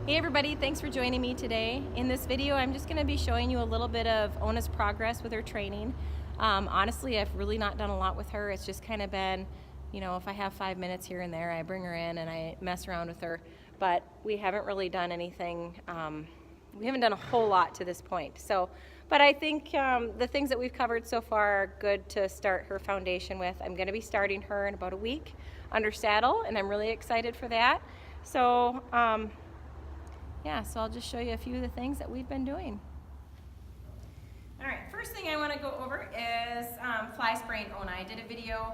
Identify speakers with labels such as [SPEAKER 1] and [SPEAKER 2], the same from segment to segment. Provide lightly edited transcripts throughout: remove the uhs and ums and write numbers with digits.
[SPEAKER 1] Hey everybody, thanks for joining me today. In this video, I'm just going to be showing you a little bit of Ona's progress with her training. Honestly, I've really not done a lot with her. It's just kind of been, you know, if I have 5 minutes here and there, I bring her in and I mess around with her. But we haven't really done anything, we haven't done a whole lot to this point. But I think the things that we've covered so far are good to start her foundation with. I'm going to be starting her in about a week under saddle, and I'm really excited for that. So, so I'll just show you a few of the things that we've been doing. All right, first thing I want to go over is fly spraying Ona. I did a video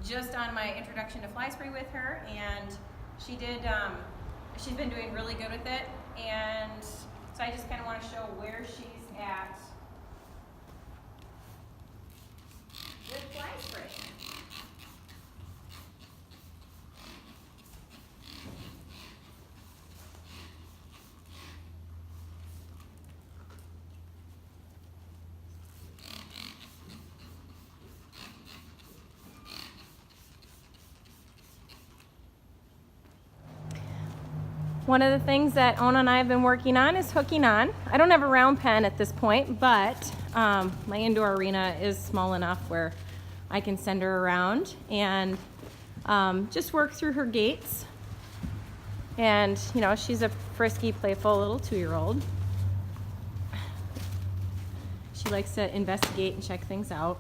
[SPEAKER 1] just on my introduction to fly spray with her, and she's been doing really good with it, and so I just kind of want to show where she's at with fly spray. One of the things that Ona and I have been working on is hooking on. I don't have a round pen at this point, but my indoor arena is small enough where I can send her around and just work through her gaits. And, you know, she's a frisky, playful little 2-year-old. She likes to investigate and check things out.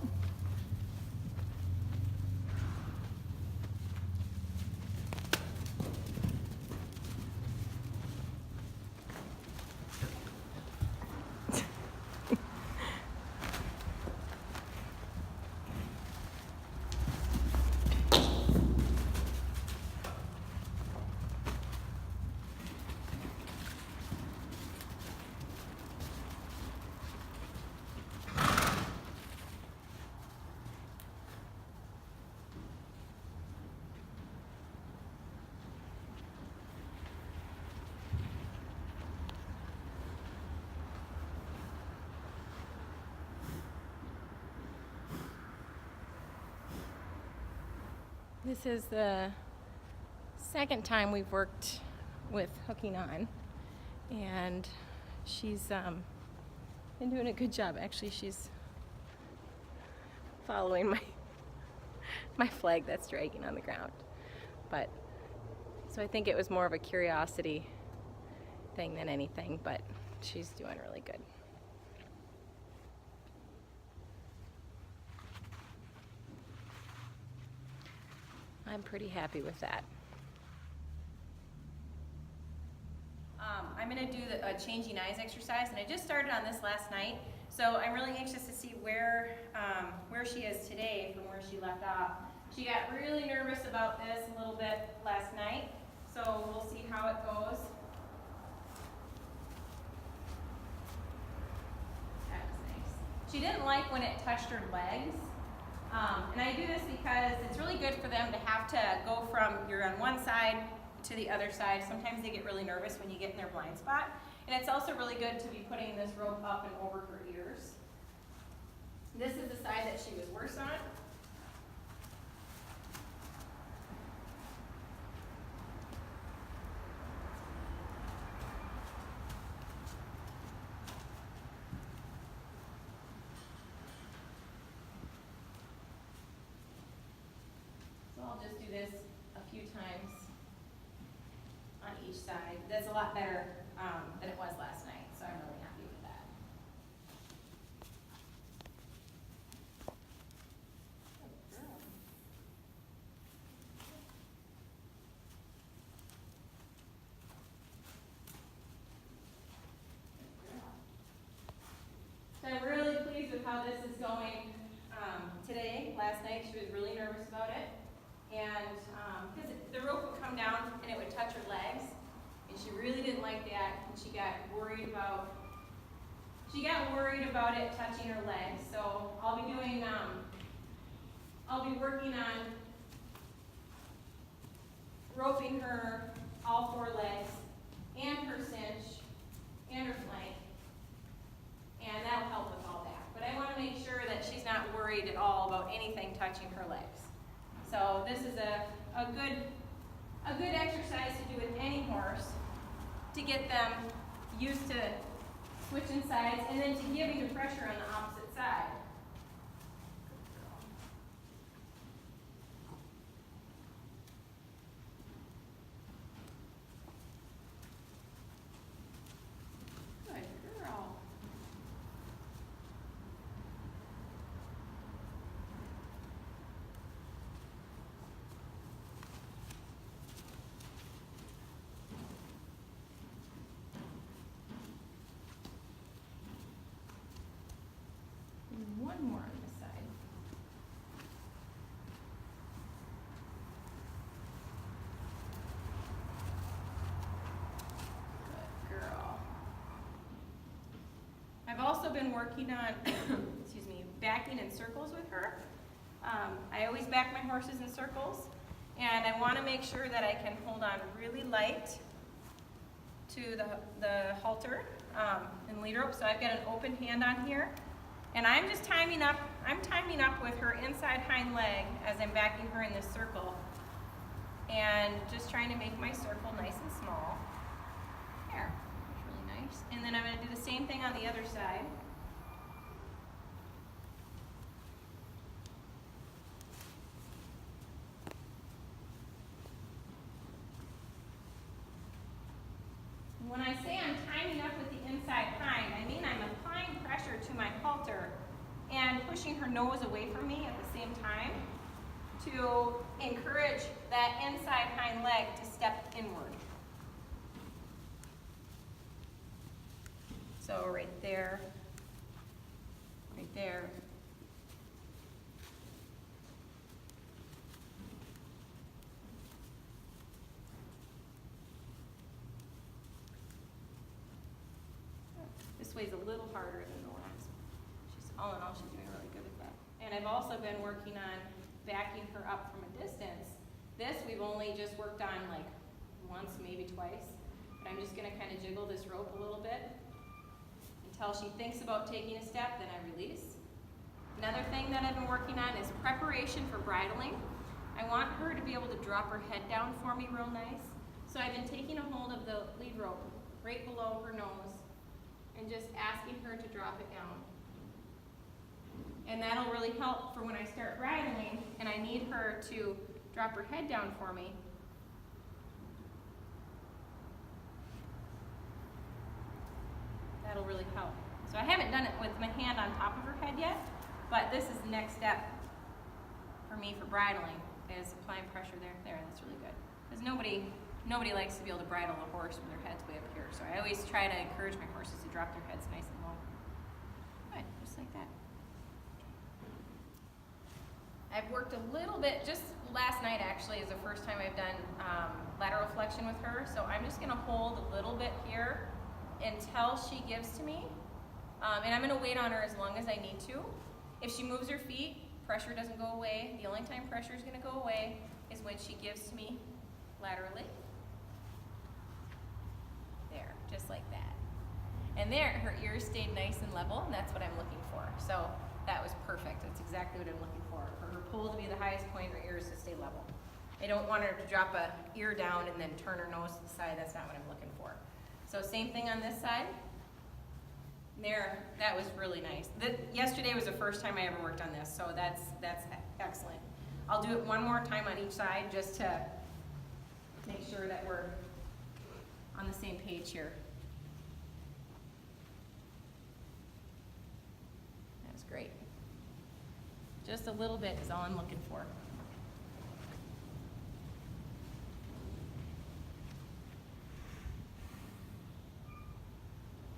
[SPEAKER 1] This is the second time we've worked with hooking on, and she's been doing a good job. Actually, she's following my flag that's dragging on the ground. But so I think it was more of a curiosity thing than anything, but she's doing really good. I'm pretty happy with that. I'm going to do a changing eyes exercise, and I just started on this last night, so I'm really anxious to see where she is today from where she left off. She got really nervous about this a little bit last night, so we'll see how it goes. That was nice. She didn't like when it touched her legs. And I do this because it's really good for them to have to go from you're on one side to the other side. Sometimes they get really nervous when you get in their blind spot. And it's also really good to be putting this rope up and over her ears. This is the side that she was worse on. I'll just do this a few times on each side. That's a lot better than it was last night, so I'm really happy with that. So I'm really pleased with how this is going today. Last night she was really nervous about it. And because the rope would come down and it would touch her legs, and she really didn't like that, and she got worried about it touching her legs. So I'll be working on roping her all 4 legs and her cinch and her flank, and that'll help with all that. But I want to make sure that she's not worried at all about anything touching her legs. So this is a good exercise to do with any horse. to get them used to switching sides, and then to giving the pressure on the opposite side. Good girl. One more on this side. Good girl. I've also been working on, excuse me, backing in circles with her. I always back my horses in circles, and I want to make sure that I can hold on really light to the halter and lead rope. So I've got an open hand on here. And I'm just timing up with her inside hind leg as I'm backing her in this circle. And just trying to make my circle nice and small. There, that's really nice. And then I'm going to do the same thing on the other side. When I say I'm timing up with the inside hind, I mean I'm applying pressure to my halter and pushing her nose away from me at the same time to encourage that inside hind leg to step inward. So right there, right there. This way's a little harder than the last. All in all, she's doing really good at that. And I've also been working on backing her up from a distance. This we've only just worked on like once, maybe twice. But I'm just gonna kind of jiggle this rope a little bit until she thinks about taking a step, then I release. Another thing that I've been working on is preparation for bridling. I want her to be able to drop her head down for me real nice. So I've been taking a hold of the lead rope right below her nose and just asking her to drop it down. And that'll really help for when I start bridling and I need her to drop her head down for me. That'll really help. So I haven't done it with my hand on top of her head yet, but this is the next step for me for bridling, is applying pressure there. There, that's really good. Because nobody likes to be able to bridle a horse when their head's way up here. So I always try to encourage my horses to drop their heads nice and low. Good, just like that. I've worked a little bit, just last night actually is the first time I've done lateral flexion with her. So I'm just gonna hold a little bit here until she gives to me. And I'm gonna wait on her as long as I need to. If she moves her feet, pressure doesn't go away. The only time pressure is gonna go away is when she gives to me laterally. There, just like that. And there, her ears stayed nice and level, and that's what I'm looking for. So that was perfect. That's exactly what I'm looking for. For her poll to be the highest point, her ears to stay level. I don't want her to drop a ear down and then turn her nose to the side. That's not what I'm looking for. So same thing on this side. There, that was really nice. Yesterday was the first time I ever worked on this, so that's excellent. I'll do it one more time on each side just to make sure that we're on the same page here. That was great. Just a little bit is all I'm looking for.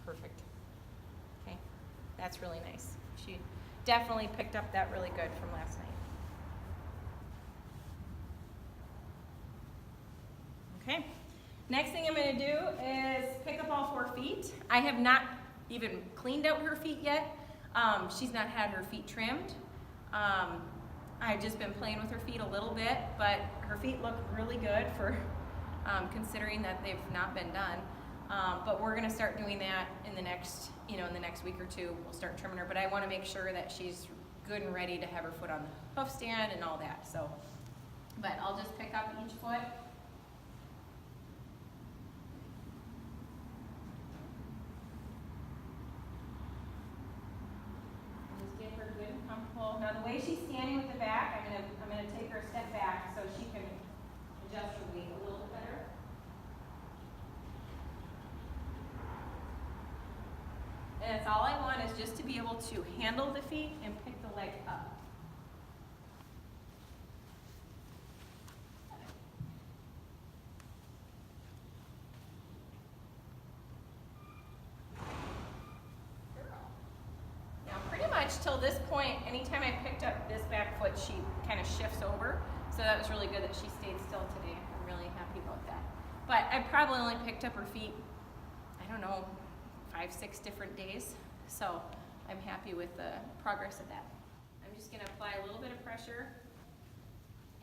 [SPEAKER 1] Perfect. Okay, that's really nice. She definitely picked up that really good from last night. Okay, next thing I'm going to do is pick up all 4 feet. I have not even cleaned out her feet yet. She's not had her feet trimmed. I've just been playing with her feet a little bit, but her feet look really good for considering that they've not been done. But we're going to start doing that in the next, in the next week or two. We'll start trimming her, but I want to make sure that she's good and ready to have her foot on the hoof stand and all that. So, but I'll just pick up each foot. So now the way she's standing with the back, I'm gonna take her a step back so she can adjust her weight a little bit better. And that's all I want, is just to be able to handle the feet and pick the leg up. Till this point, anytime I picked up this back foot, she kind of shifts over. So that was really good that she stayed still today. I'm really happy about that. But I probably only picked up her feet, I don't know, 5, 6 different days. So I'm happy with the progress of that. I'm just gonna apply a little bit of pressure.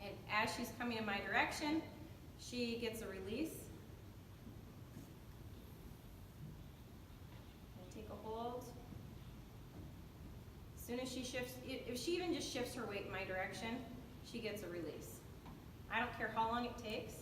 [SPEAKER 1] And as she's coming in my direction, she gets a release. And take a hold. As soon as she shifts, if she even just shifts her weight in my direction, she gets a release. I don't care how long it takes.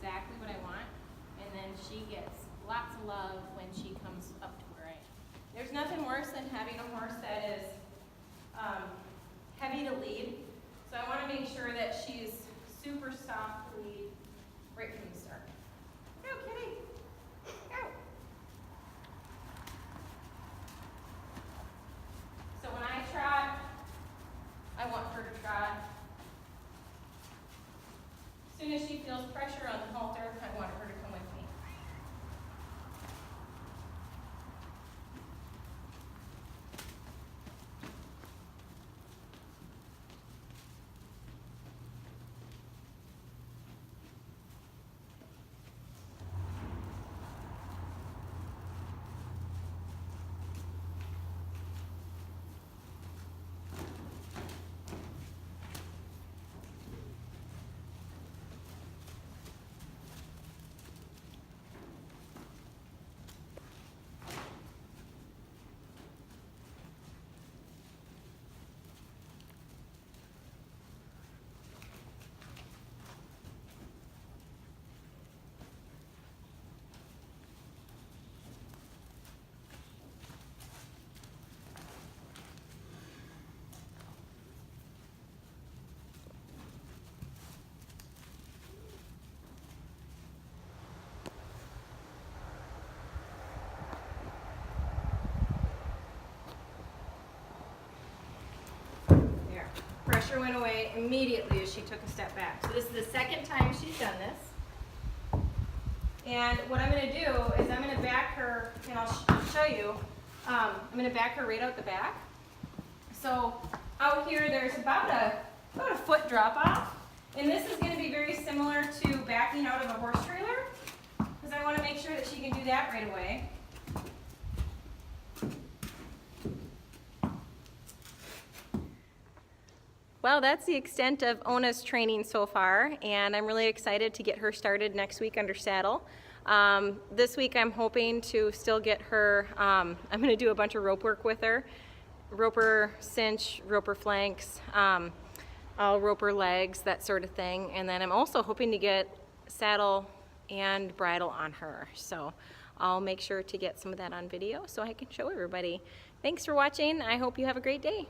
[SPEAKER 1] Exactly what I want, and then she gets lots of love when she comes up to where I am. There's nothing worse than having a horse that is heavy to lead, so I want to make sure that she's super soft to lead right from the start. Go, kitty, go. So when I trot, I want her to trot. As soon as she feels pressure on the halter, I want her to come with me. Pressure went away immediately as she took a step back. So this is the second time she's done this. And what I'm going to do is I'm going to back her, and I'll show you. I'm going to back her right out the back. So out here there's about a foot drop off. And this is going to be very similar to backing out of a horse trailer, because I want to make sure that she can do that right away. Well, that's the extent of Ona's training so far, and I'm really excited to get her started next week under saddle. This week I'm hoping to still get her, I'm going to do a bunch of rope work with her. Roper cinch, roper flanks, I'll rope her legs, that sort of thing. And then I'm also hoping to get saddle and bridle on her. So I'll make sure to get some of that on video so I can show everybody. Thanks for watching. I hope you have a great day.